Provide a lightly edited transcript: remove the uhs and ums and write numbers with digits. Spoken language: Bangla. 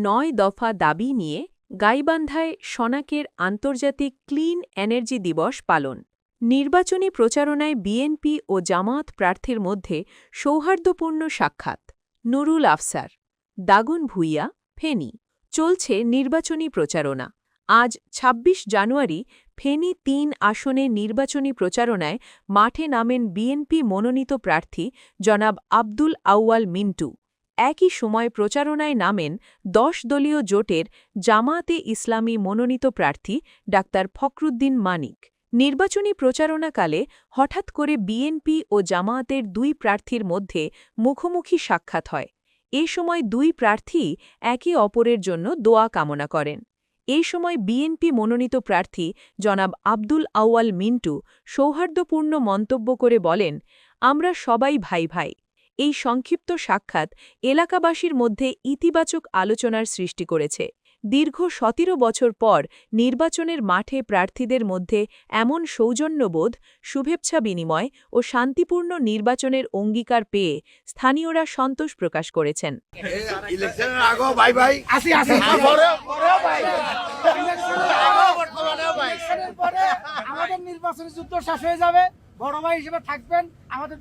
9 দফা দাবি নিয়ে গাইবান্ধায় শনাকের আন্তর্জাতিক ক্লিন এনার্জি দিবস পালন। নির্বাচনী প্রচারণায় বিএনপি ও জামায়াত প্রার্থীর মধ্যে সৌহার্দ্যপূর্ণ সাক্ষাৎ। নুরুল আফসার, দাগন ভূঁইয়া, ফেনী। চলছে নির্বাচনী প্রচারণা। আজ ২৬ জানুয়ারি ফেনী ৩ আসনে নির্বাচনী প্রচারণায় মাঠে নামেন বিএনপি মনোনীত প্রার্থী জনাব আব্দুল আউয়াল মিন্টু। একই সময় প্রচারণায় নামেন ১০ দলীয় জোটের জামায়াতে ইসলামী মনোনীত প্রার্থী ডাক্তার ফখরুদ্দিন মানিক। নির্বাচনী প্রচারণাকালে হঠাৎ করে বিএনপি ও জামায়াতের দুই প্রার্থীর মধ্যে মুখোমুখি সাক্ষাৎ হয়। এ সময় দুই প্রার্থী একে অপরের জন্য দোয়া কামনা করেন। এই সময় বিএনপি মনোনীত প্রার্থী জনাব আব্দুল আউয়াল মিন্টু সৌহার্দ্যপূর্ণ মন্তব্য করে বলেন, আমরা সবাই ভাই ভাই। এই সংক্ষিপ্ত সাক্ষাৎ এলাকাবাসীর মধ্যে ইতিবাচক আলোচনার সৃষ্টি করেছে। দীর্ঘ ১৭ বছর পর নির্বাচনের মাঠে প্রার্থীদের মধ্যে এমন সৌজন্যবোধ, শুভেচ্ছা বিনিময় ও শান্তিপূর্ণ নির্বাচনের অঙ্গীকার পেয়ে স্থানীয়রা সন্তোষ প্রকাশ করেছেন। আমাদের নির্বাচনী যুদ্ধ শেষ হয়ে যাবে, বড় ভাই হিসেবে থাকবেন আমাদের।